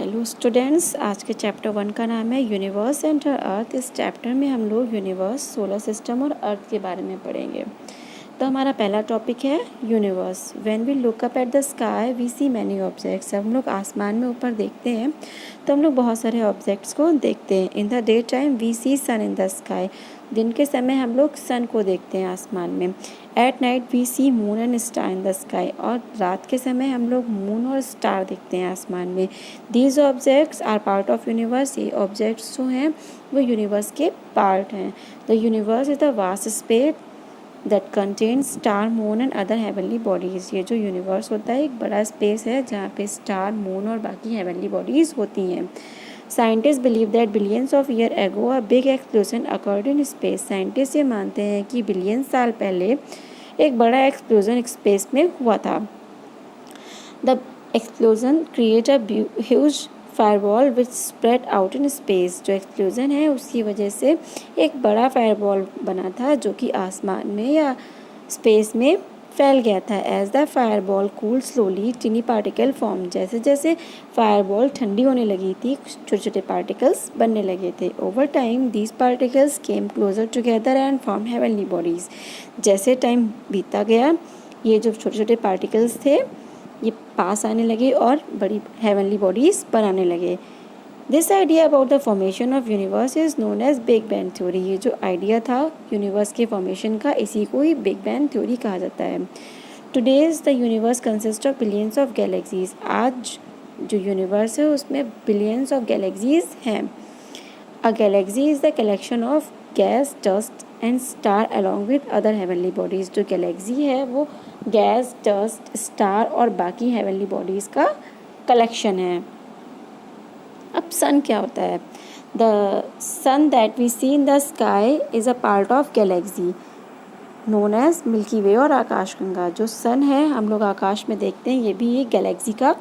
Hello students, आज के chapter 1 का नाम है यूनिवर्स एंड अर्थ। इस चैप्टर में हम लोग यूनिवर्स, सोलर सिस्टम और अर्थ के बारे में पढ़ेंगे। तो हमारा पहला टॉपिक है universe. When we look up at the sky we see many objects. हम लोग आसमान में ऊपर देखते हैं तो हम लोग बहुत सारे ऑब्जेक्ट्स को देखते हैं। In the day time we see sun in the sky. दिन के समय हम लोग सन को देखते हैं आसमान में। At night we see moon and star in the sky. और रात के समय हम लोग मून और स्टार देखते हैं आसमान में। These objects are part of universe. ये ऑब्जेक्ट्स जो हैं वो यूनिवर्स के पार्ट हैं। The universe is the vast space that contains star, moon and other heavenly bodies. ये जो यूनिवर्स होता है एक बड़ा स्पेस है जहाँ पे स्टार, मून और बाकी हेवनली बॉडीज़ होती हैं। Scientist believe that billions of year ago a big explosion occurred in space. Scientist ये मानते हैं कि बिलियन साल पहले एक बड़ा एक्सप्लोजन स्पेस में हुआ था। The explosion create a huge fireball which spread out in space. जो एक्सप्लोजन है उसकी वजह से एक बड़ा फायरबॉल बना था जो कि आसमान में या स्पेस में फैल गया था। As the fireball cool slowly tiny particle form. जैसे जैसे फायरबॉल ठंडी होने लगी थी छोटे छोटे पार्टिकल्स बनने लगे थे। Over time these particles came closer together and form heavenly bodies. जैसे टाइम बीता गया ये जो छोटे छोटे पार्टिकल्स थे ये पास आने लगे और बड़ी हेवनली बॉडीज़ बनाने लगे। This idea about the formation of universe is known as big bang theory. ये जो आइडिया था यूनिवर्स के फॉर्मेशन का इसी को ही बिग बैंग थ्योरी कहा जाता है। Today's the universe consist of billions of galaxies. आज जो यूनिवर्स है उसमें बिलियंस ऑफ गैलेक्सीज हैं। A galaxy is the collection of gas, dust and star along with other heavenly bodies. जो गैलेक्सी है वो गैस, डस्ट, स्टार और बाकी हेवनली बॉडीज़ का कलेक्शन है। अब सन क्या होता है? The sun that we see in the sky is a part of galaxy known as Milky Way और आकाशगंगा। जो सन है हम लोग आकाश में देखते हैं ये भी एक गैलेक्सी का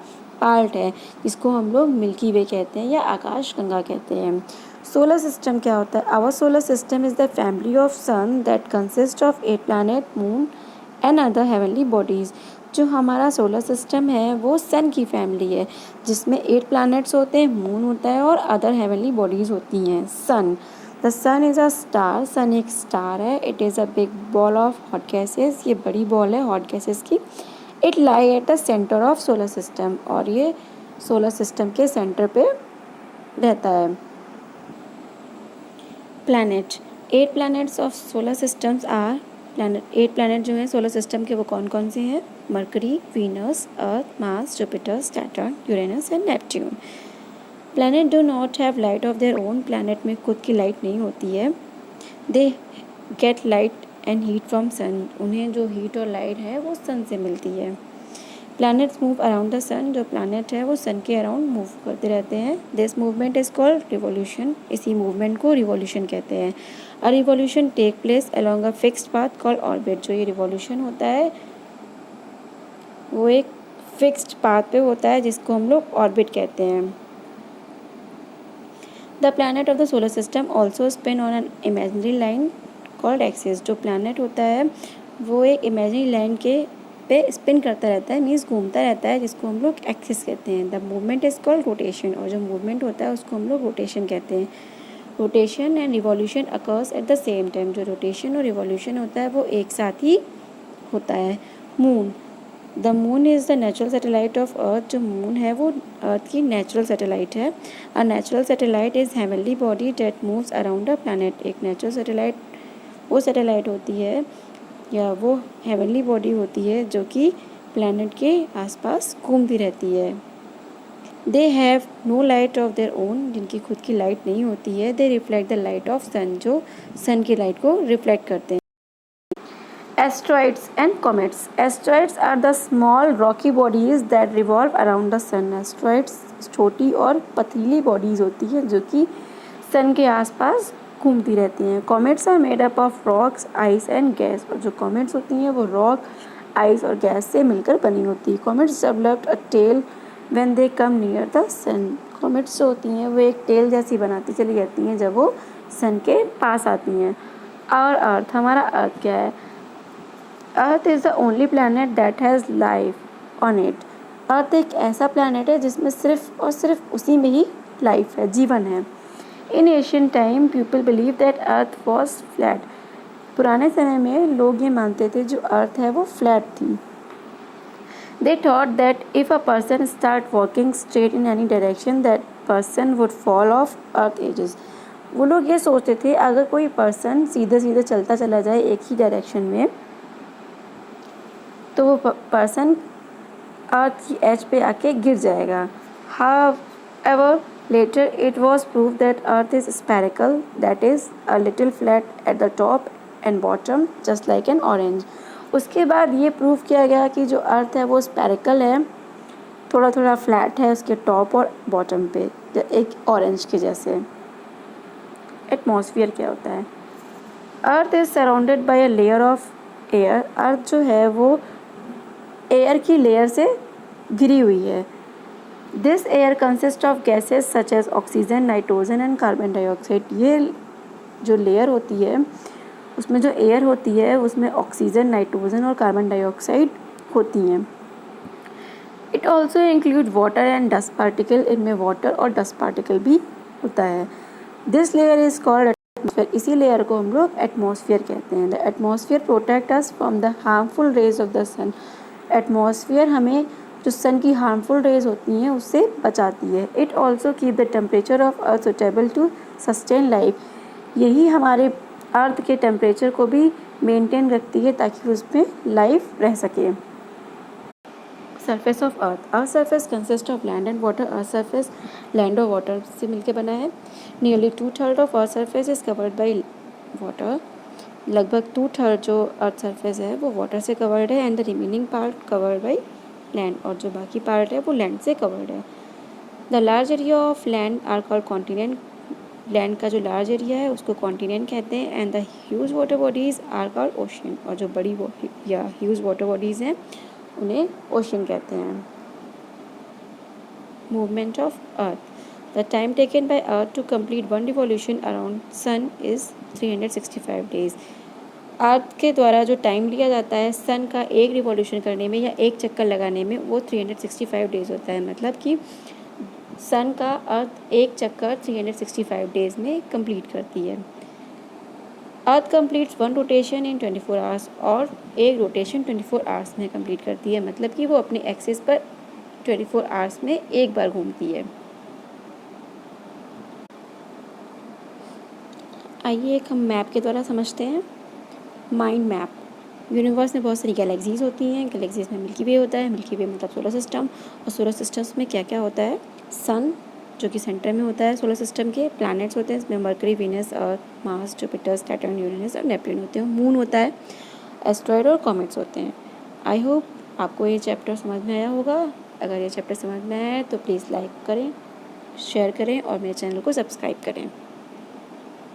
पार्ट है जिसको हम लोग मिल्की वे कहते हैं या आकाशगंगा कहते हैं। सोलर सिस्टम क्या होता है? Our solar system is the family of sun that consist of 8 planet, moon and other heavenly bodies. जो हमारा सोलर सिस्टम है वो सन की फैमिली है जिसमें 8 प्लैनेट्स होते हैं, मून होता है और अदर हेवनली बॉडीज़ होती हैं। Sun, the sun is a star. Sun एक स्टार है। It is a big ball of hot gases. ये बड़ी बॉल है हॉट गैसेस की। It lie at the centre of solar system. और ये सोलर सिस्टम के सेंटर पे रहता है। Planet, 8 planets of solar systems are planet. 8 planet जो हैं सोलर सिस्टम के वो कौन कौन से हैं? Mercury, Venus, Earth, Mars, Jupiter, Saturn, Uranus and Neptune. Planet do not have light of their own. Planet में खुद की लाइट नहीं होती है। They get light and heat from sun. उन्हें जो हीट और लाइट है वो सन से मिलती है। प्लैनेट्स मूव अराउंड द सन। जो प्लैनेट है वो सन के अराउंड मूव करते रहते हैं। This movement is called revolution. इसी मूवमेंट को रिवॉल्यूशन कहते हैं। A revolution take place along a fixed path called orbit. जो ये रिवॉल्यूशन होता है वो एक फिक्स्ड पाथ पे होता है जिसको हम लोग ऑर्बिट कहते हैं। The planet of the solar system also spin on an imaginary line called axis. जो प्लैनेट होता है वो एक इमेजिनरी लाइन के पे स्पिन करता रहता है, मीन्स घूमता रहता है, जिसको हम लोग एक्सिस कहते हैं। The movement is called rotation. और जो मूवमेंट होता है उसको हम लोग रोटेशन कहते हैं। Rotation and revolution occurs at the same time. जो रोटेशन और रिवॉल्यूशन होता है वो एक साथ ही होता है। Moon, the moon is the natural satellite of earth. जो मून है वो अर्थ की नेचुरल सैटेलाइट है। A natural satellite is heavenly body date moves around a planet. एक नेचुरल सैटेलाइट वो सैटेलाइट होती है या वो हेवनली बॉडी होती है जो कि प्लैनेट के आसपास घूमती रहती है। They have no light of their own. जिनकी खुद की लाइट नहीं होती है। They reflect the light of sun. जो सन की लाइट को रिफ्लेक्ट करते हैं। Asteroids and comets. Asteroids are the small rocky bodies that revolve around the sun. Asteroids छोटी और पतली बॉडीज़ होती हैं जो कि सन के आसपास घूमती रहती हैं। Comets are made up of rocks, ice and gas. और जो कॉमेट्स होती हैं वो रॉक, आइस और गैस से मिलकर बनी होती है। Comets developed a tail when they come near the sun. Comets जो होती हैं वो एक टेल जैसी बनाती चली जाती हैं जब वो सन के पास आती हैं। और अर्थ, हमारा अर्थ क्या है? Earth is the only planet that has life on it. अर्थ एक ऐसा प्लैनेट है जिसमें सिर्फ और सिर्फ उसी में ही लाइफ है, जीवन है। इन Asian time people believe that earth was flat. पुराने समय में लोग ये मानते थे जो अर्थ है वो फ्लैट थी। They thought that if a person start walking straight in any direction, that person would fall off earth edges. वो लोग ये सोचते थे अगर कोई पर्सन सीधे सीधे चलता चला जाए एक ही डायरेक्शन में तो वो पर्सन अर्थ की एज पे आके गिर जाएगा। However, later it was proved that earth is spherical, that is a little flat at the top and bottom just like an orange. उसके बाद ये प्रूव किया गया कि जो अर्थ है वो स्पेरिकल है, थोड़ा थोड़ा फ्लैट है उसके टॉप और बॉटम पे, एक ऑरेंज के जैसे। एटमॉस्फेयर क्या होता है? Earth is surrounded by a layer of air. Earth जो है वो एयर की लेयर से घिरी हुई है। This air consist of gases such as oxygen, nitrogen and carbon dioxide. ये जो लेयर होती है उसमें जो एयर होती है उसमें ऑक्सीजन, नाइट्रोजन और कार्बन डाइऑक्साइड होती हैं। It also include water and dust particle. इनमें वाटर और डस्ट पार्टिकल भी होता है। This layer is called atmosphere. इसी लेयर को हम लोग एटमॉस्फेयर कहते हैं। The atmosphere protect us from the harmful rays of the sun. Atmosphere हमें जो सन की हार्मफुल रेज होती हैं उससे बचाती है। It also keep the temperature of earth suitable to sustain life. यही हमारे अर्थ के टेम्परेचर को भी मेंटेन रखती है ताकि उसमें लाइफ रह सके। Surface of earth surface consist of land and water. Earth surface land और वाटर से मिलकर बना है। Nearly 2/3 of earth surface is covered by water. लगभग 2/3 जो अर्थ सरफेस है वो वाटर से कवर्ड है and the remaining part covered by land, और जो बाकी पार्ट है वो लैंड से कवर्ड है। The large area of land are called continent. Land का जो लार्ज एरिया है उसको कॉन्टिनेंट कहते हैं। And the huge water bodies are called ocean, और जो बड़ी या ह्यूज वाटर बॉडीज़ हैं उन्हें ओशन कहते हैं। Movement of earth the time taken by earth to complete one revolution around sun is 365 days. Earth के द्वारा जो टाइम लिया जाता है सन का एक रिवॉल्यूशन करने में या एक चक्कर लगाने में वो 365 डेज होता है। मतलब कि सन का अर्थ एक चक्कर 365 डेज में कंप्लीट करती है। Earth completes one rotation in 24 hours, और एक रोटेशन 24 आवर्स में कंप्लीट करती है। मतलब कि वो अपने एक्सिस पर 24 आवर्स में एक बार घूमती है। आइए एक हम मैप के द्वारा समझते हैं। Mind map. यूनिवर्स में बहुत सारी गैलेक्सीज होती हैं। गैलेक्सीज में मिल्की वे होता है। मिल्की वे मतलब सोलर सिस्टम। और सोलर सिस्टम्स में क्या क्या होता है? सन जो कि सेंटर में होता है सोलर सिस्टम के। प्लैनेट्स होते हैं इसमें mercury, Venus, Earth, Mars, Jupiter, Saturn, Uranus और नेपच्यून होते हैं। मून होता है। एस्ट्रॉयड और कॉमेट्स होते हैं। आई होप आपको ये चैप्टर समझ में आया होगा। अगर ये चैप्टर समझ में आया है तो प्लीज़ लाइक करें, शेयर करें और मेरे चैनल को सब्सक्राइब करें।